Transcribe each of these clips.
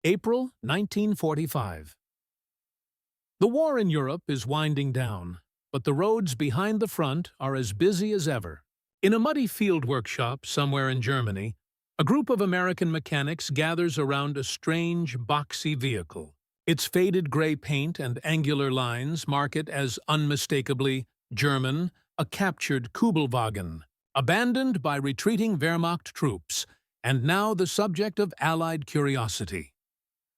April 1945. The war in Europe is winding down, but the roads behind the front are as busy as ever. In a muddy field workshop somewhere in Germany, a group of American mechanics gathers around a strange, boxy vehicle. Its faded gray paint and angular lines mark it as unmistakably German, a captured Kübelwagen, abandoned by retreating Wehrmacht troops, and now the subject of Allied curiosity.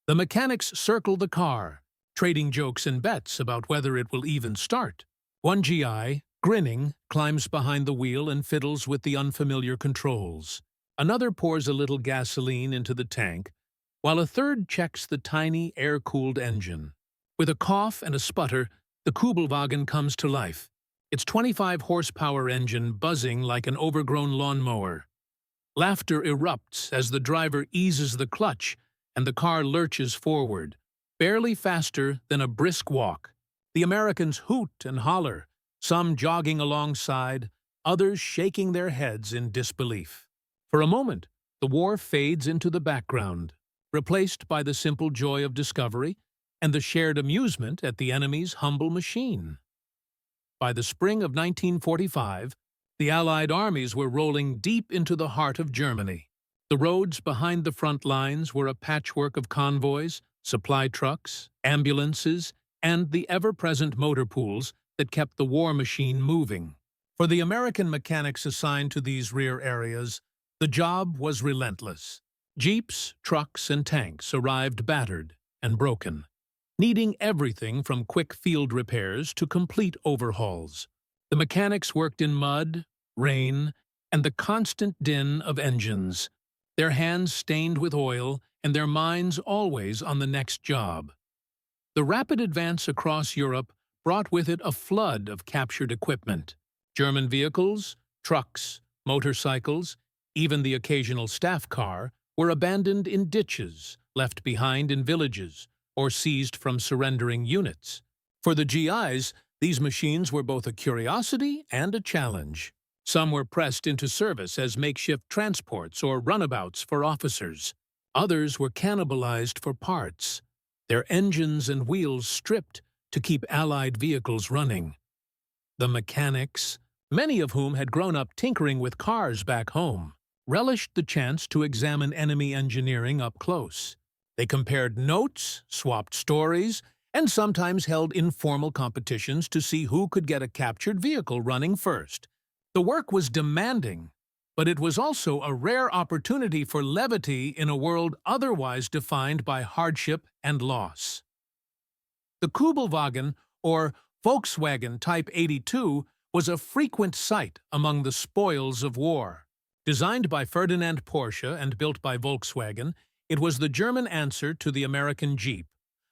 The mechanics circle the car, trading jokes and bets about whether it will even start. One GI, grinning, climbs behind the wheel and fiddles with the unfamiliar controls. Another pours a little gasoline into the tank, while a third checks the tiny, air-cooled engine. With a cough and a sputter, the Kübelwagen comes to life, its 25-horsepower engine buzzing like an overgrown lawnmower. Laughter erupts as the driver eases the clutch and the car lurches forward, barely faster than a brisk walk. The Americans hoot and holler, some jogging alongside, others shaking their heads in disbelief. For a moment, the war fades into the background, replaced by the simple joy of discovery and the shared amusement at the enemy's humble machine. By the spring of 1945, the Allied armies were rolling deep into the heart of Germany. The roads behind the front lines were a patchwork of convoys, supply trucks, ambulances, and the ever-present motor pools that kept the war machine moving. For the American mechanics assigned to these rear areas, the job was relentless. Jeeps, trucks, and tanks arrived battered and broken, needing everything from quick field repairs to complete overhauls. The mechanics worked in mud, rain, and the constant din of engines, their hands stained with oil and their minds always on the next job. The rapid advance across Europe brought with it a flood of captured equipment. German vehicles, trucks, motorcycles, even the occasional staff car, were abandoned in ditches, left behind in villages, or seized from surrendering units. For the GIs, these machines were both a curiosity and a challenge. Some were pressed into service as makeshift transports or runabouts for officers. Others were cannibalized for parts, their engines and wheels stripped to keep Allied vehicles running. The mechanics, many of whom had grown up tinkering with cars back home, relished the chance to examine enemy engineering up close. They compared notes, swapped stories, and sometimes held informal competitions to see who could get a captured vehicle running first. The work was demanding, but it was also a rare opportunity for levity in a world otherwise defined by hardship and loss. The Kübelwagen, or Volkswagen Type 82, was a frequent sight among the spoils of war. Designed by Ferdinand Porsche and built by Volkswagen, it was the German answer to the American Jeep,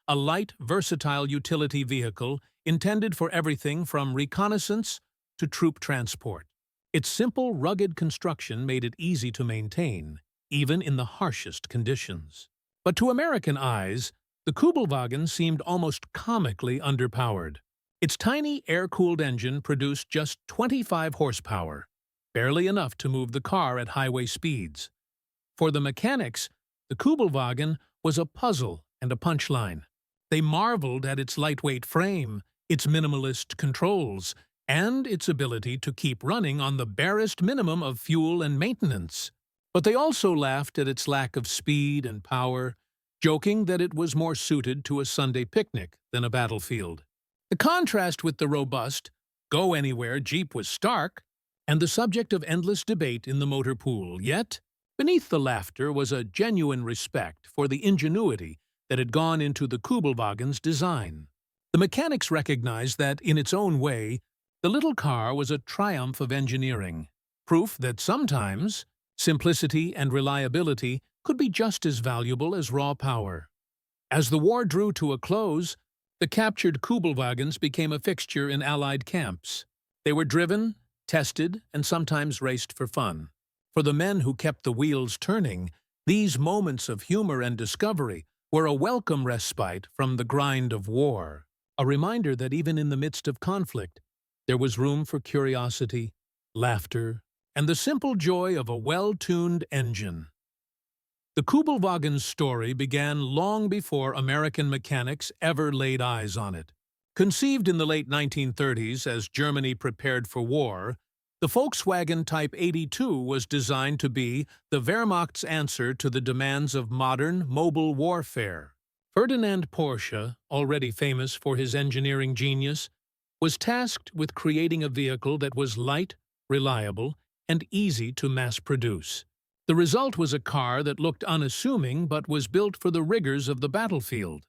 a light, versatile utility vehicle intended for everything from reconnaissance to troop transport. Its simple, rugged construction made it easy to maintain, even in the harshest conditions. But to American eyes, the Kübelwagen seemed almost comically underpowered. Its tiny, air-cooled engine produced just 25 horsepower, barely enough to move the car at highway speeds. For the mechanics, the Kübelwagen was a puzzle and a punchline. They marveled at its lightweight frame, its minimalist controls, and its ability to keep running on the barest minimum of fuel and maintenance. But they also laughed at its lack of speed and power, joking that it was more suited to a Sunday picnic than a battlefield. The contrast with the robust, go-anywhere Jeep was stark, and the subject of endless debate in the motor pool. Yet, beneath the laughter was a genuine respect for the ingenuity that had gone into the Kübelwagen's design. The mechanics recognized that, in its own way, the little car was a triumph of engineering, proof that sometimes simplicity and reliability could be just as valuable as raw power. As the war drew to a close, the captured Kübelwagens became a fixture in Allied camps. They were driven, tested, and sometimes raced for fun. For the men who kept the wheels turning, these moments of humor and discovery were a welcome respite from the grind of war, a reminder that even in the midst of conflict, there was room for curiosity, laughter, and the simple joy of a well-tuned engine. The Kübelwagen's story began long before American mechanics ever laid eyes on it. Conceived in the late 1930s as Germany prepared for war, the Volkswagen Type 82 was designed to be the Wehrmacht's answer to the demands of modern, mobile warfare. Ferdinand Porsche, already famous for his engineering genius, was tasked with creating a vehicle that was light, reliable, and easy to mass-produce. The result was a car that looked unassuming but was built for the rigors of the battlefield.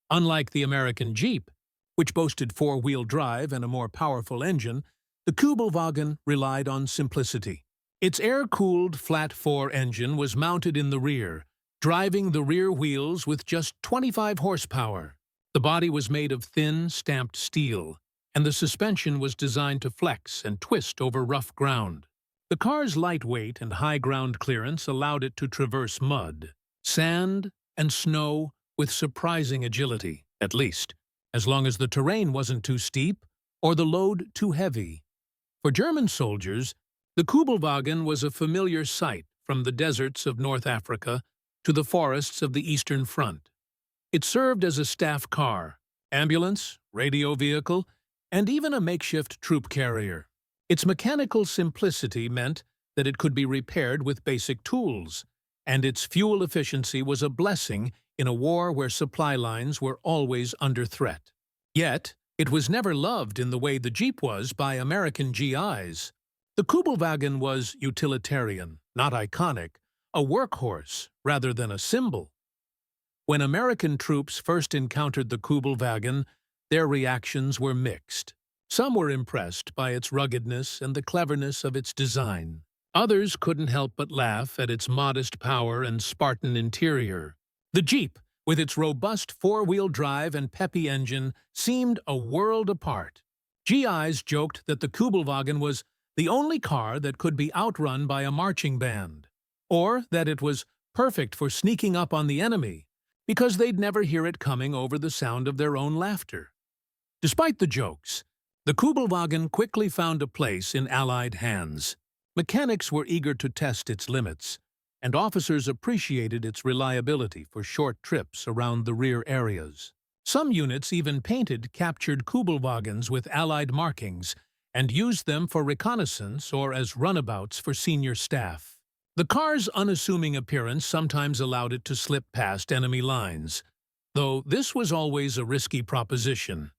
Unlike the American Jeep, which boasted four-wheel drive and a more powerful engine, the Kübelwagen relied on simplicity. Its air-cooled flat-four engine was mounted in the rear, driving the rear wheels with just 25 horsepower. The body was made of thin, stamped steel, and the suspension was designed to flex and twist over rough ground. The car's light weight and high ground clearance allowed it to traverse mud, sand, and snow with surprising agility, at least, as long as the terrain wasn't too steep or the load too heavy. For German soldiers, the Kübelwagen was a familiar sight from the deserts of North Africa to the forests of the Eastern Front. It served as a staff car, ambulance, radio vehicle, and even a makeshift troop carrier. Its mechanical simplicity meant that it could be repaired with basic tools, and its fuel efficiency was a blessing in a war where supply lines were always under threat. Yet, it was never loved in the way the Jeep was by American GIs. The Kübelwagen was utilitarian, not iconic, a workhorse rather than a symbol. When American troops first encountered the Kübelwagen, their reactions were mixed. Some were impressed by its ruggedness and the cleverness of its design. Others couldn't help but laugh at its modest power and Spartan interior. The Jeep, with its robust four-wheel drive and peppy engine, seemed a world apart. GIs joked that the Kübelwagen was the only car that could be outrun by a marching band, or that it was perfect for sneaking up on the enemy, because they'd never hear it coming over the sound of their own laughter. Despite the jokes, the Kübelwagen quickly found a place in Allied hands. Mechanics were eager to test its limits, and officers appreciated its reliability for short trips around the rear areas. Some units even painted captured Kübelwagens with Allied markings and used them for reconnaissance or as runabouts for senior staff. The car's unassuming appearance sometimes allowed it to slip past enemy lines, though this was always a risky proposition.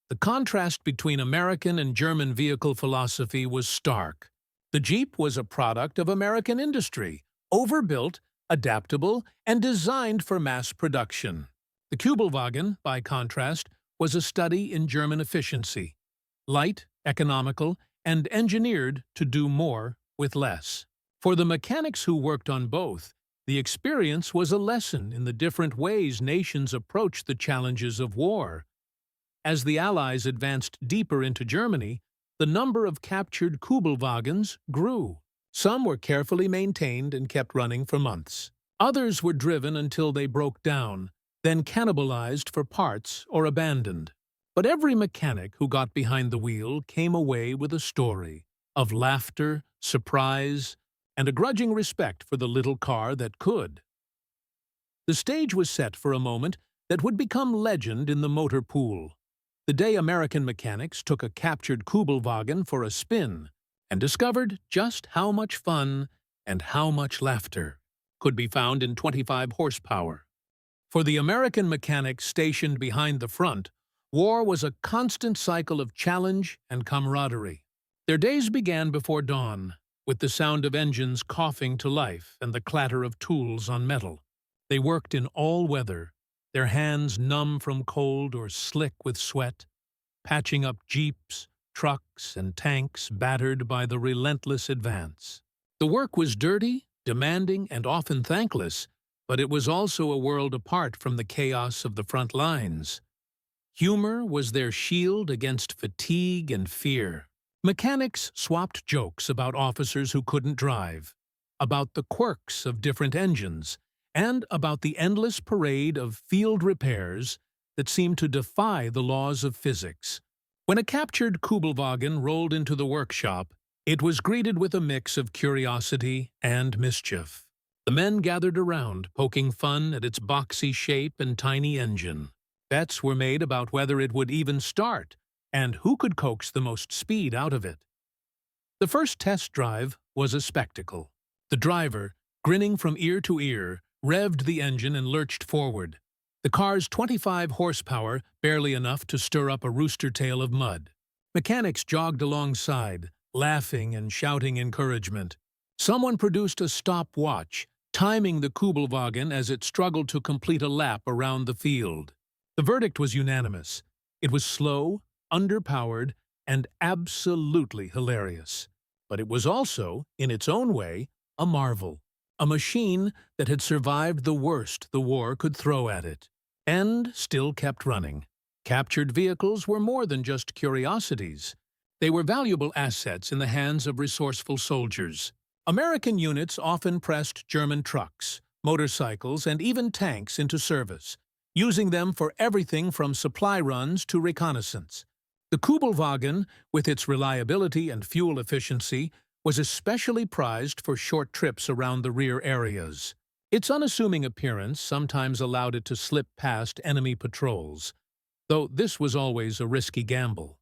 The contrast between American and German vehicle philosophy was stark. The Jeep was a product of American industry, overbuilt, adaptable, and designed for mass production. The Kübelwagen, by contrast, was a study in German efficiency, light, economical, and engineered to do more with less. For the mechanics who worked on both, the experience was a lesson in the different ways nations approach the challenges of war. As the Allies advanced deeper into Germany, the number of captured Kübelwagens grew. Some were carefully maintained and kept running for months. Others were driven until they broke down, then cannibalized for parts or abandoned. But every mechanic who got behind the wheel came away with a story of laughter, surprise, and a grudging respect for the little car that could. The stage was set for a moment that would become legend in the motor pool. The day American mechanics took a captured Kübelwagen for a spin and discovered just how much fun and how much laughter could be found in 25 horsepower. For the American mechanics stationed behind the front, war was a constant cycle of challenge and camaraderie. Their days began before dawn, with the sound of engines coughing to life and the clatter of tools on metal. They worked in all weather, their hands numb from cold or slick with sweat, patching up jeeps, trucks, and tanks battered by the relentless advance. The work was dirty, demanding, and often thankless, but it was also a world apart from the chaos of the front lines. Humor was their shield against fatigue and fear. Mechanics swapped jokes about officers who couldn't drive, about the quirks of different engines, and about the endless parade of field repairs that seemed to defy the laws of physics. When a captured Kübelwagen rolled into the workshop, it was greeted with a mix of curiosity and mischief. The men gathered around, poking fun at its boxy shape and tiny engine. Bets were made about whether it would even start, and who could coax the most speed out of it. The first test drive was a spectacle. The driver, grinning from ear to ear, revved the engine and lurched forward. The car's 25 horsepower, barely enough to stir up a rooster tail of mud. Mechanics jogged alongside, laughing and shouting encouragement. Someone produced a stopwatch, timing the Kübelwagen as it struggled to complete a lap around the field. The verdict was unanimous. It was slow, underpowered, and absolutely hilarious. But it was also, in its own way, a marvel. A machine that had survived the worst the war could throw at it. And still kept running. Captured vehicles were more than just curiosities. They were valuable assets in the hands of resourceful soldiers. American units often pressed German trucks, motorcycles, and even tanks into service, using them for everything from supply runs to reconnaissance. The Kübelwagen, with its reliability and fuel efficiency, was especially prized for short trips around the rear areas. Its unassuming appearance sometimes allowed it to slip past enemy patrols, though this was always a risky gamble.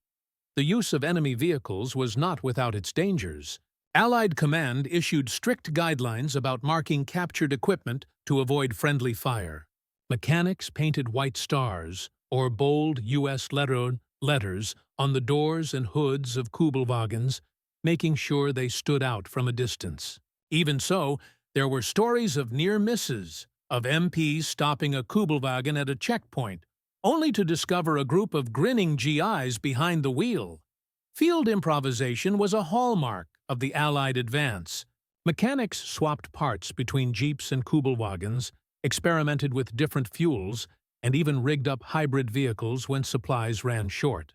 The use of enemy vehicles was not without its dangers. Allied command issued strict guidelines about marking captured equipment to avoid friendly fire. Mechanics painted white stars, or bold U.S. letters, on the doors and hoods of Kübelwagens, making sure they stood out from a distance. Even so, there were stories of near misses, of MPs stopping a Kübelwagen at a checkpoint, only to discover a group of grinning GIs behind the wheel. Field improvisation was a hallmark of the Allied advance. Mechanics swapped parts between jeeps and Kübelwagens, experimented with different fuels, and even rigged up hybrid vehicles when supplies ran short.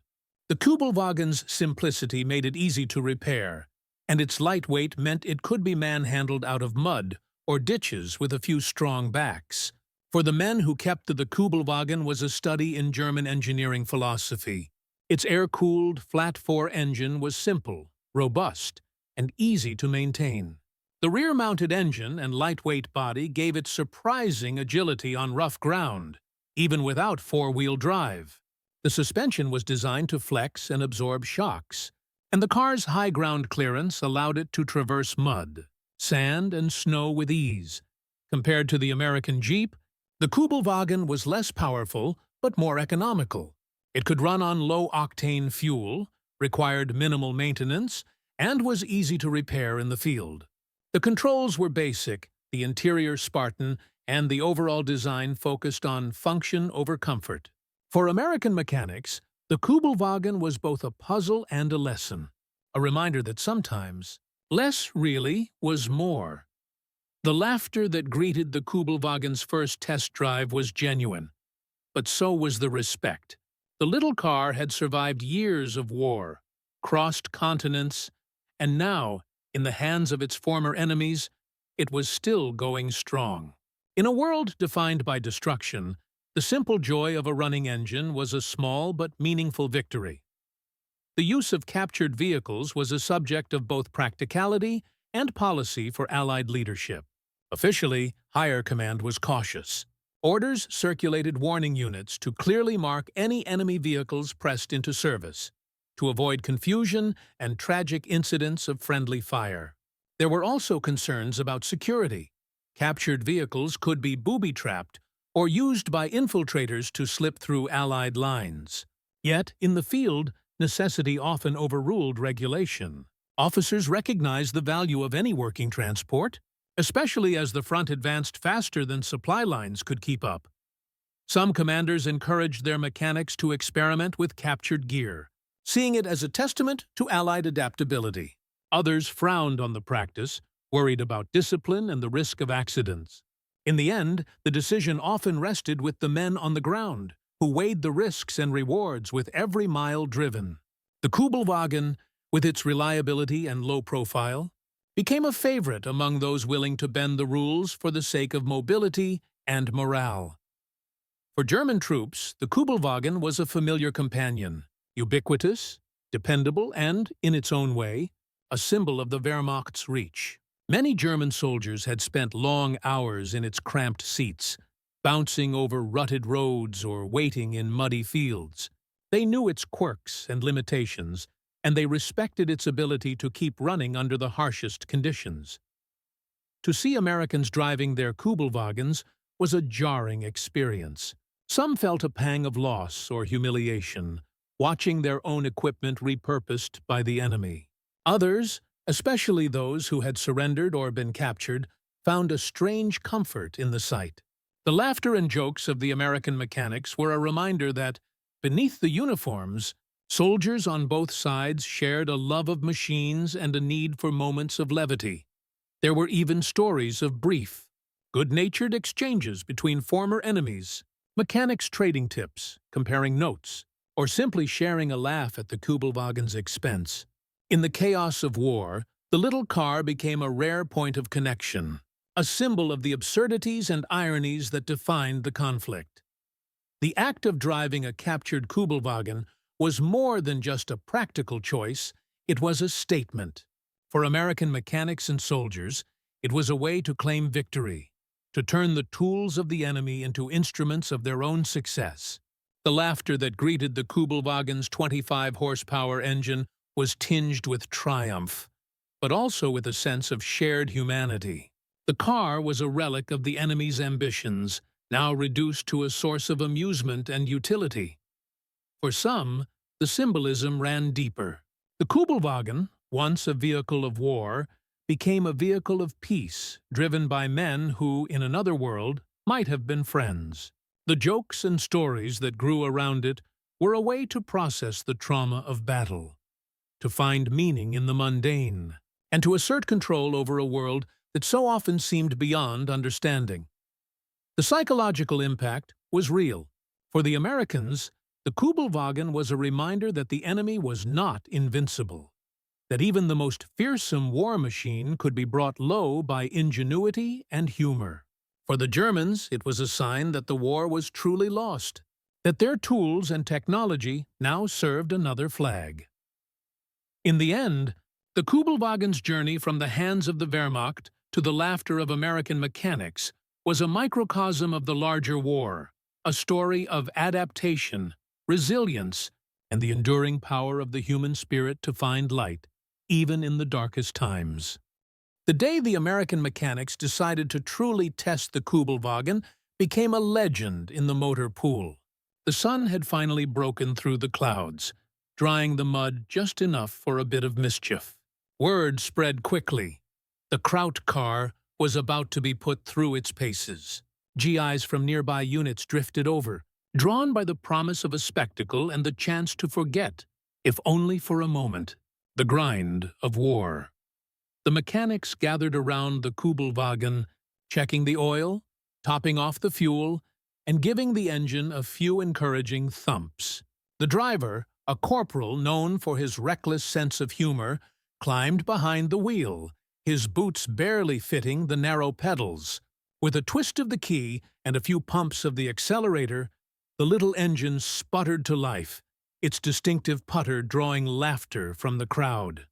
The Kübelwagen's simplicity made it easy to repair, and its lightweight meant it could be manhandled out of mud or ditches with a few strong backs. For the men who kept the Kübelwagen was a study in German engineering philosophy. Its air-cooled, flat-four engine was simple, robust, and easy to maintain. The rear-mounted engine and lightweight body gave it surprising agility on rough ground, even without four-wheel drive. The suspension was designed to flex and absorb shocks, and the car's high ground clearance allowed it to traverse mud, sand, and snow with ease. Compared to the American Jeep, the Kübelwagen was less powerful but more economical. It could run on low-octane fuel, required minimal maintenance, and was easy to repair in the field. The controls were basic, the interior Spartan, and the overall design focused on function over comfort. For American mechanics, the Kübelwagen was both a puzzle and a lesson, a reminder that sometimes less really was more. The laughter that greeted the Kübelwagen's first test drive was genuine, but so was the respect. The little car had survived years of war, crossed continents, and now, in the hands of its former enemies, it was still going strong. In a world defined by destruction, the simple joy of a running engine was a small but meaningful victory. The use of captured vehicles was a subject of both practicality and policy for Allied leadership. Officially, higher command was cautious. Orders circulated warning units to clearly mark any enemy vehicles pressed into service, to avoid confusion and tragic incidents of friendly fire. There were also concerns about security. Captured vehicles could be booby-trapped or used by infiltrators to slip through Allied lines. Yet, in the field, necessity often overruled regulation. Officers recognized the value of any working transport, especially as the front advanced faster than supply lines could keep up. Some commanders encouraged their mechanics to experiment with captured gear, seeing it as a testament to Allied adaptability. Others frowned on the practice, worried about discipline and the risk of accidents. In the end, the decision often rested with the men on the ground, who weighed the risks and rewards with every mile driven. The Kübelwagen, with its reliability and low profile, became a favorite among those willing to bend the rules for the sake of mobility and morale. For German troops, the Kübelwagen was a familiar companion, ubiquitous, dependable, and, in its own way, a symbol of the Wehrmacht's reach. Many German soldiers had spent long hours in its cramped seats, bouncing over rutted roads or waiting in muddy fields. They knew its quirks and limitations, and they respected its ability to keep running under the harshest conditions. To see Americans driving their Kübelwagens was a jarring experience. Some felt a pang of loss or humiliation, watching their own equipment repurposed by the enemy. Others, especially those who had surrendered or been captured, found a strange comfort in the sight. The laughter and jokes of the American mechanics were a reminder that, beneath the uniforms, soldiers on both sides shared a love of machines and a need for moments of levity. There were even stories of brief, good-natured exchanges between former enemies, mechanics trading tips, comparing notes, or simply sharing a laugh at the Kübelwagen's expense. In the chaos of war, the little car became a rare point of connection, a symbol of the absurdities and ironies that defined the conflict. The act of driving a captured Kübelwagen was more than just a practical choice, it was a statement. For American mechanics and soldiers, it was a way to claim victory, to turn the tools of the enemy into instruments of their own success. The laughter that greeted the Kübelwagen's 25-horsepower engine was tinged with triumph, but also with a sense of shared humanity. The car was a relic of the enemy's ambitions, now reduced to a source of amusement and utility. For some, the symbolism ran deeper. The Kübelwagen, once a vehicle of war, became a vehicle of peace, driven by men who, in another world, might have been friends. The jokes and stories that grew around it were a way to process the trauma of battle, to find meaning in the mundane, and to assert control over a world that so often seemed beyond understanding. The psychological impact was real. For the Americans, the Kübelwagen was a reminder that the enemy was not invincible, that even the most fearsome war machine could be brought low by ingenuity and humor. For the Germans, it was a sign that the war was truly lost, that their tools and technology now served another flag. In the end, the Kübelwagen's journey from the hands of the Wehrmacht to the laughter of American mechanics was a microcosm of the larger war, a story of adaptation, resilience, and the enduring power of the human spirit to find light, even in the darkest times. The day the American mechanics decided to truly test the Kübelwagen became a legend in the motor pool. The sun had finally broken through the clouds, drying the mud just enough for a bit of mischief. Word spread quickly. The Kraut car was about to be put through its paces. GIs from nearby units drifted over, drawn by the promise of a spectacle and the chance to forget, if only for a moment, the grind of war. The mechanics gathered around the Kübelwagen, checking the oil, topping off the fuel, and giving the engine a few encouraging thumps. The driver, a corporal known for his reckless sense of humor, climbed behind the wheel, his boots barely fitting the narrow pedals. With a twist of the key and a few pumps of the accelerator, the little engine sputtered to life, its distinctive putter drawing laughter from the crowd.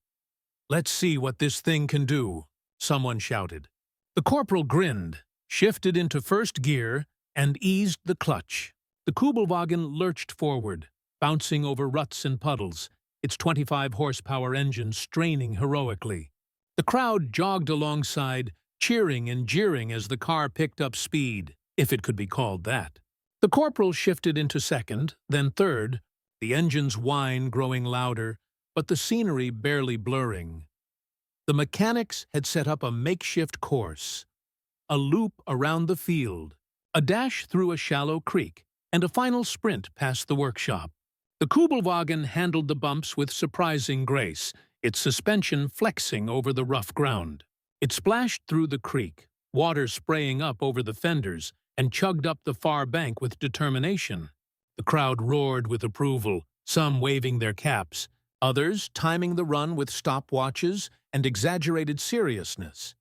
"Let's see what this thing can do," someone shouted. The corporal grinned, shifted into first gear, and eased the clutch. The Kübelwagen lurched forward, bouncing over ruts and puddles, its 25-horsepower engine straining heroically. The crowd jogged alongside, cheering and jeering as the car picked up speed, if it could be called that. The corporal shifted into second, then third, the engine's whine growing louder, but the scenery barely blurring. The mechanics had set up a makeshift course, a loop around the field, a dash through a shallow creek, and a final sprint past the workshop. The Kübelwagen handled the bumps with surprising grace, its suspension flexing over the rough ground. It splashed through the creek, water spraying up over the fenders, and chugged up the far bank with determination. The crowd roared with approval, some waving their caps, others timing the run with stopwatches and exaggerated seriousness.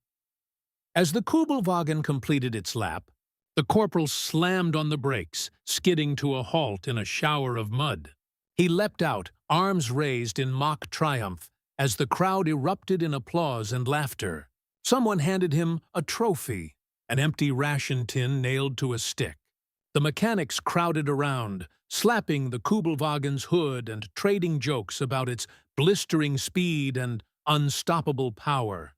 As the Kübelwagen completed its lap, the corporal slammed on the brakes, skidding to a halt in a shower of mud. He leapt out, arms raised in mock triumph, as the crowd erupted in applause and laughter. Someone handed him a trophy, an empty ration tin nailed to a stick. The mechanics crowded around, slapping the Kübelwagen's hood and trading jokes about its blistering speed and unstoppable power.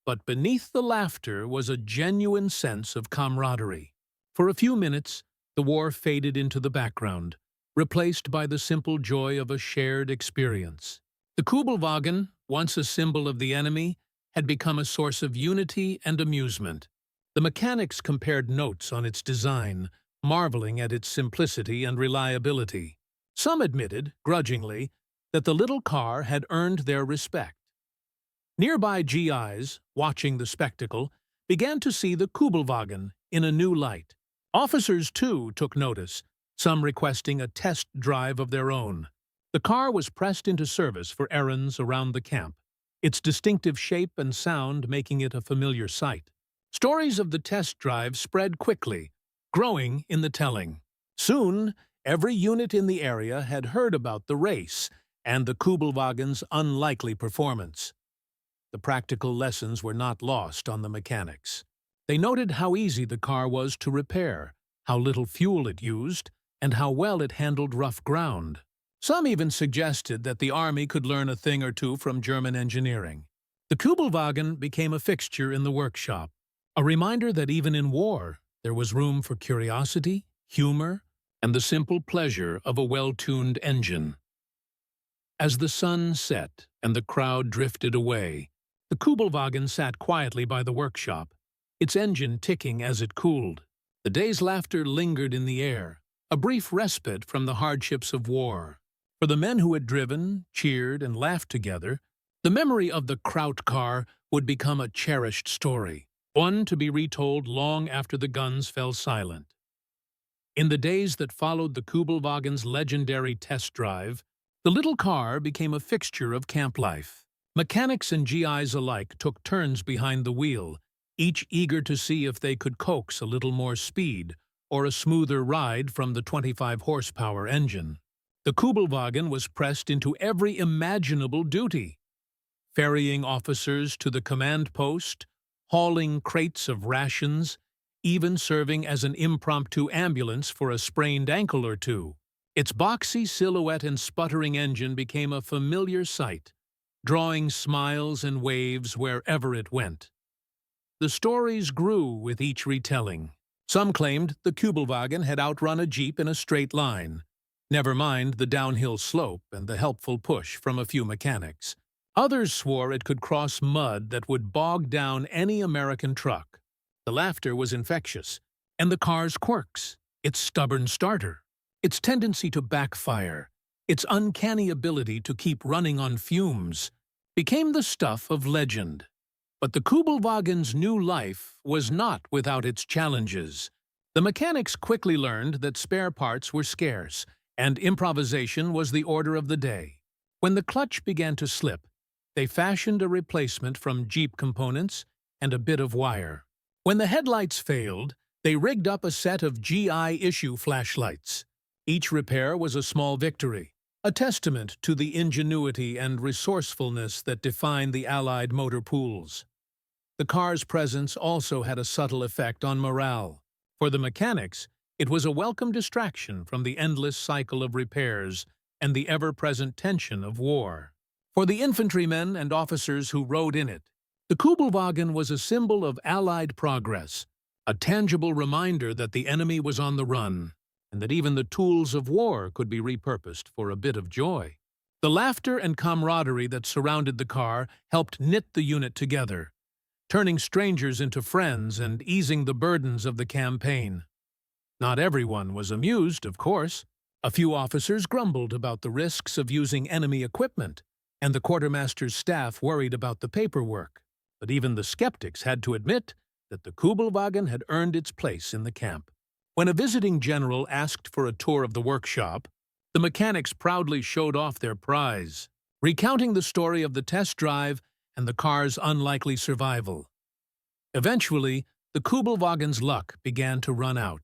But beneath the laughter was a genuine sense of camaraderie. For a few minutes, the war faded into the background, replaced by the simple joy of a shared experience. The Kübelwagen, once a symbol of the enemy, had become a source of unity and amusement. The mechanics compared notes on its design, marveling at its simplicity and reliability. Some admitted, grudgingly, that the little car had earned their respect. Nearby GIs, watching the spectacle, began to see the Kübelwagen in a new light. Officers, too, took notice, some requesting a test drive of their own. The car was pressed into service for errands around the camp, its distinctive shape and sound making it a familiar sight. Stories of the test drive spread quickly, growing in the telling. Soon, every unit in the area had heard about the race and the Kübelwagen's unlikely performance. The practical lessons were not lost on the mechanics. They noted how easy the car was to repair, how little fuel it used, and how well it handled rough ground. Some even suggested that the army could learn a thing or two from German engineering. The Kübelwagen became a fixture in the workshop, a reminder that even in war, there was room for curiosity, humor, and the simple pleasure of a well-tuned engine. As the sun set and the crowd drifted away, the Kübelwagen sat quietly by the workshop, its engine ticking as it cooled. The day's laughter lingered in the air, a brief respite from the hardships of war. For the men who had driven, cheered, and laughed together, the memory of the Kraut car would become a cherished story, one to be retold long after the guns fell silent. In the days that followed the Kübelwagen's legendary test drive, the little car became a fixture of camp life. Mechanics and GIs alike took turns behind the wheel, each eager to see if they could coax a little more speed or a smoother ride from the 25-horsepower engine. The Kübelwagen was pressed into every imaginable duty, ferrying officers to the command post, hauling crates of rations, even serving as an impromptu ambulance for a sprained ankle or two. Its boxy silhouette and sputtering engine became a familiar sight, drawing smiles and waves wherever it went. The stories grew with each retelling. Some claimed the Kübelwagen had outrun a jeep in a straight line, never mind the downhill slope and the helpful push from a few mechanics. Others swore it could cross mud that would bog down any American truck. The laughter was infectious, and the car's quirks, its stubborn starter, its tendency to backfire, its uncanny ability to keep running on fumes, became the stuff of legend. But the Kübelwagen's new life was not without its challenges. The mechanics quickly learned that spare parts were scarce, and improvisation was the order of the day. When the clutch began to slip, they fashioned a replacement from Jeep components and a bit of wire. When the headlights failed, they rigged up a set of GI-issue flashlights. Each repair was a small victory, a testament to the ingenuity and resourcefulness that defined the Allied motor pools. The car's presence also had a subtle effect on morale. For the mechanics, it was a welcome distraction from the endless cycle of repairs and the ever-present tension of war. For the infantrymen and officers who rode in it, the Kübelwagen was a symbol of Allied progress, a tangible reminder that the enemy was on the run, and that even the tools of war could be repurposed for a bit of joy. The laughter and camaraderie that surrounded the car helped knit the unit together, turning strangers into friends and easing the burdens of the campaign. Not everyone was amused, of course. A few officers grumbled about the risks of using enemy equipment, and the quartermaster's staff worried about the paperwork. But even the skeptics had to admit that the Kübelwagen had earned its place in the camp. When a visiting general asked for a tour of the workshop, the mechanics proudly showed off their prize, recounting the story of the test drive and the car's unlikely survival. Eventually, the Kübelwagen's luck began to run out.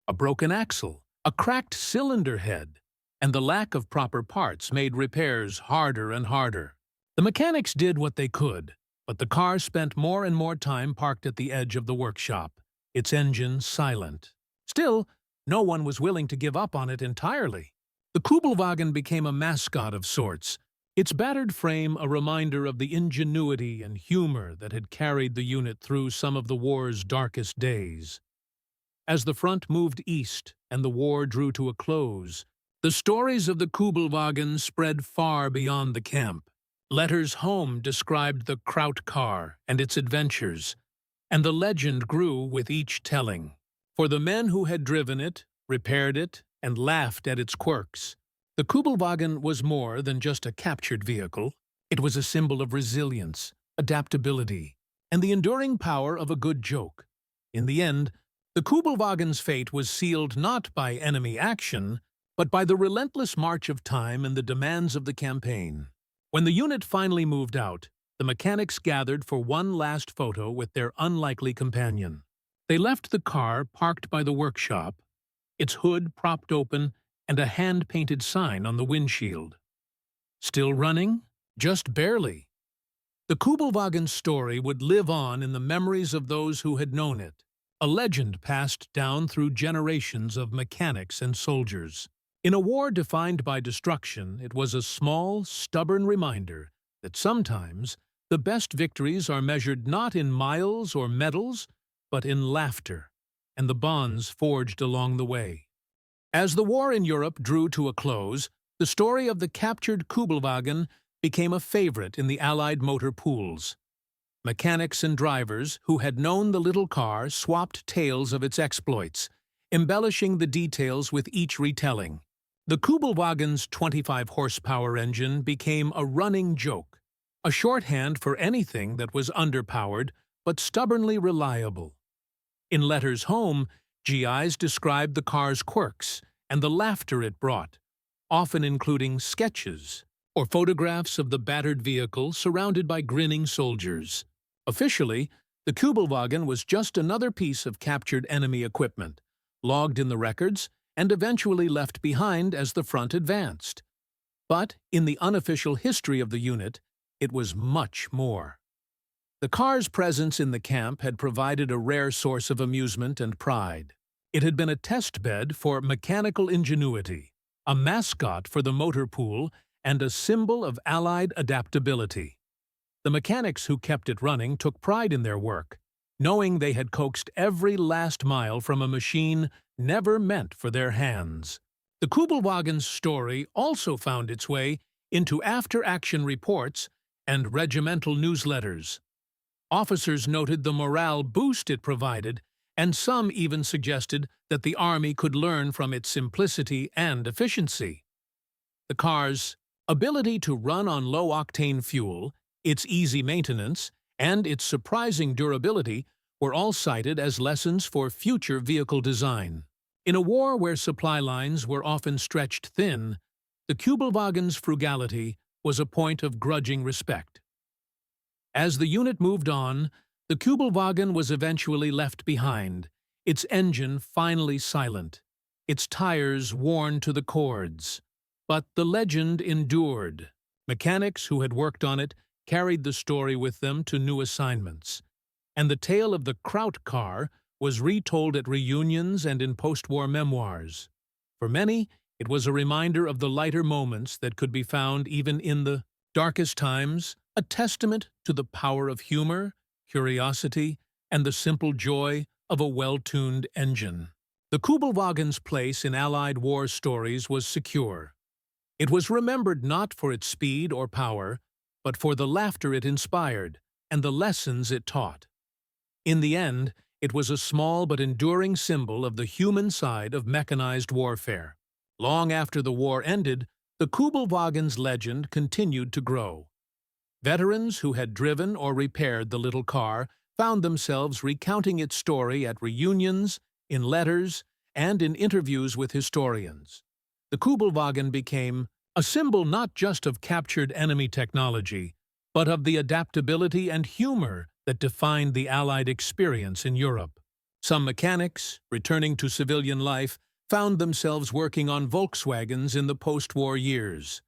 A broken axle, a cracked cylinder head, and the lack of proper parts made repairs harder and harder. The mechanics did what they could, but the car spent more and more time parked at the edge of the workshop, its engine silent. Still, no one was willing to give up on it entirely. The Kübelwagen became a mascot of sorts, its battered frame a reminder of the ingenuity and humor that had carried the unit through some of the war's darkest days. As the front moved east and the war drew to a close, the stories of the Kübelwagen spread far beyond the camp. Letters home described the Kraut car and its adventures, and the legend grew with each telling. For the men who had driven it, repaired it, and laughed at its quirks, the Kübelwagen was more than just a captured vehicle. It was a symbol of resilience, adaptability, and the enduring power of a good joke. In the end, the Kübelwagen's fate was sealed not by enemy action, but by the relentless march of time and the demands of the campaign. When the unit finally moved out, the mechanics gathered for one last photo with their unlikely companion. They left the car parked by the workshop, its hood propped open and a hand-painted sign on the windshield. Still running? Just barely. The Kübelwagen's story would live on in the memories of those who had known it, a legend passed down through generations of mechanics and soldiers. In a war defined by destruction, it was a small, stubborn reminder that sometimes the best victories are measured not in miles or medals, but in laughter and the bonds forged along the way. As the war in Europe drew to a close, the story of the captured Kübelwagen became a favorite in the Allied motor pools. Mechanics and drivers who had known the little car swapped tales of its exploits, embellishing the details with each retelling. The Kübelwagen's 25-horsepower engine became a running joke, a shorthand for anything that was underpowered but stubbornly reliable. In letters home, GIs described the car's quirks and the laughter it brought, often including sketches or photographs of the battered vehicle surrounded by grinning soldiers. Officially, the Kübelwagen was just another piece of captured enemy equipment, logged in the records and eventually left behind as the front advanced. But in the unofficial history of the unit, it was much more. The car's presence in the camp had provided a rare source of amusement and pride. It had been a test bed for mechanical ingenuity, a mascot for the motor pool, and a symbol of Allied adaptability. The mechanics who kept it running took pride in their work, knowing they had coaxed every last mile from a machine never meant for their hands. The Kübelwagen's story also found its way into after-action reports and regimental newsletters. Officers noted the morale boost it provided, and some even suggested that the Army could learn from its simplicity and efficiency. The car's ability to run on low-octane fuel, its easy maintenance, and its surprising durability were all cited as lessons for future vehicle design. In a war where supply lines were often stretched thin, the Kübelwagen's frugality was a point of grudging respect. As the unit moved on, the Kübelwagen was eventually left behind, its engine finally silent, its tires worn to the cords. But the legend endured. Mechanics who had worked on it carried the story with them to new assignments, and the tale of the Kraut car was retold at reunions and in post-war memoirs. For many, it was a reminder of the lighter moments that could be found even in the darkest times, a testament to the power of humor, curiosity, and the simple joy of a well-tuned engine. The Kübelwagen's place in Allied war stories was secure. It was remembered not for its speed or power, but for the laughter it inspired and the lessons it taught. In the end, it was a small but enduring symbol of the human side of mechanized warfare. Long after the war ended, the Kübelwagen's legend continued to grow. Veterans who had driven or repaired the little car found themselves recounting its story at reunions, in letters, and in interviews with historians. The Kübelwagen became a symbol not just of captured enemy technology, but of the adaptability and humor that defined the Allied experience in Europe. Some mechanics, returning to civilian life, found themselves working on Volkswagens in the post-war years.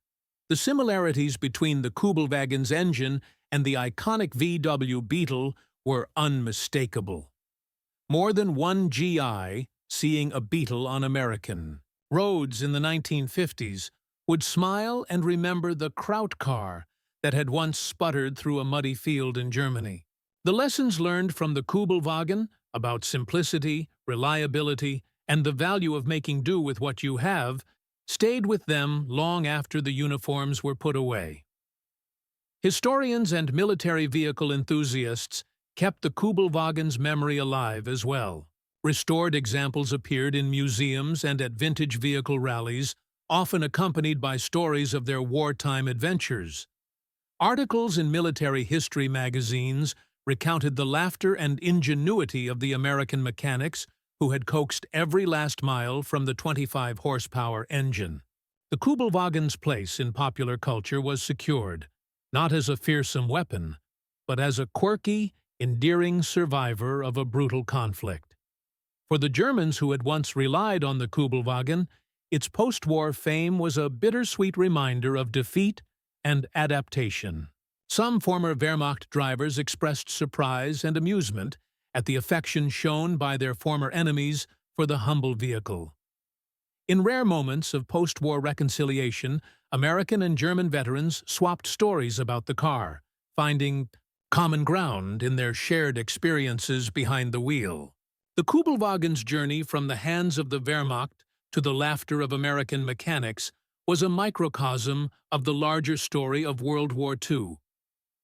The similarities between the Kübelwagen's engine and the iconic VW Beetle were unmistakable. More than one GI seeing a Beetle on American roads in the 1950s would smile and remember the Kraut car that had once sputtered through a muddy field in Germany. The lessons learned from the Kübelwagen about simplicity, reliability, and the value of making do with what you have stayed with them long after the uniforms were put away. Historians and military vehicle enthusiasts kept the Kübelwagen's memory alive as well. Restored examples appeared in museums and at vintage vehicle rallies, often accompanied by stories of their wartime adventures. Articles in military history magazines recounted the laughter and ingenuity of the American mechanics who had coaxed every last mile from the 25-horsepower engine. The Kübelwagen's place in popular culture was secured, not as a fearsome weapon, but as a quirky, endearing survivor of a brutal conflict. For the Germans who had once relied on the Kübelwagen, its post-war fame was a bittersweet reminder of defeat and adaptation. Some former Wehrmacht drivers expressed surprise and amusement at the affection shown by their former enemies for the humble vehicle. In rare moments of post-war reconciliation, American and German veterans swapped stories about the car, finding common ground in their shared experiences behind the wheel. The Kübelwagen's journey from the hands of the Wehrmacht to the laughter of American mechanics was a microcosm of the larger story of World War II.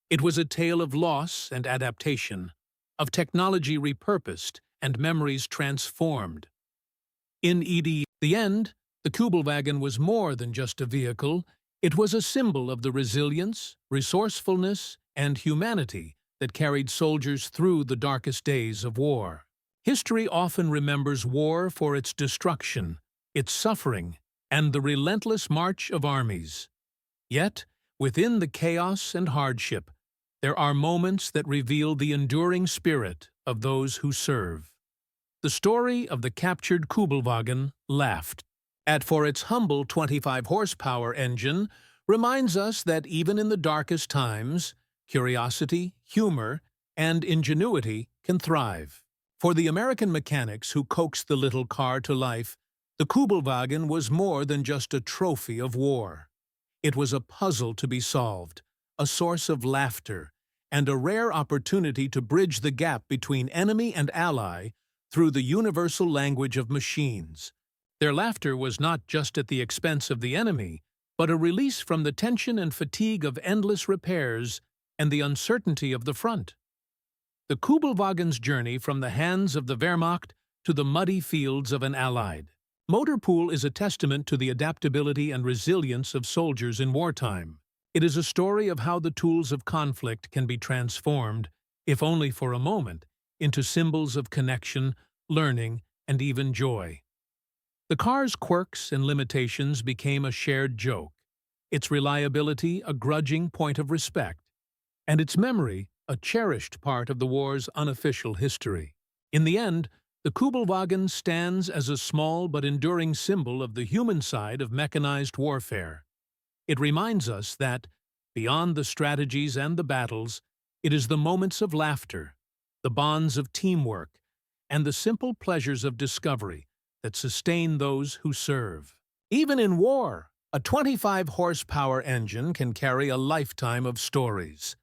It was a tale of loss and adaptation, of technology repurposed and memories transformed. In the end, the Kübelwagen was more than just a vehicle. It was a symbol of the resilience, resourcefulness, and humanity that carried soldiers through the darkest days of war. History often remembers war for its destruction, its suffering, and the relentless march of armies. Yet, within the chaos and hardship, there are moments that reveal the enduring spirit of those who serve. The story of the captured Kübelwagen, laughed at for its humble 25-horsepower engine, reminds us that even in the darkest times, curiosity, humor, and ingenuity can thrive. For the American mechanics who coaxed the little car to life, the Kübelwagen was more than just a trophy of war. It was a puzzle to be solved, a source of laughter, and a rare opportunity to bridge the gap between enemy and ally through the universal language of machines. Their laughter was not just at the expense of the enemy, but a release from the tension and fatigue of endless repairs and the uncertainty of the front. The Kübelwagen's journey from the hands of the Wehrmacht to the muddy fields of an Allied motorpool is a testament to the adaptability and resilience of soldiers in wartime. It is a story of how the tools of conflict can be transformed, if only for a moment, into symbols of connection, learning, and even joy. The car's quirks and limitations became a shared joke, its reliability a grudging point of respect, and its memory a cherished part of the war's unofficial history. In the end, the Kübelwagen stands as a small but enduring symbol of the human side of mechanized warfare. It reminds us that, beyond the strategies and the battles, it is the moments of laughter, the bonds of teamwork, and the simple pleasures of discovery that sustain those who serve. Even in war, a 25-horsepower engine can carry a lifetime of stories.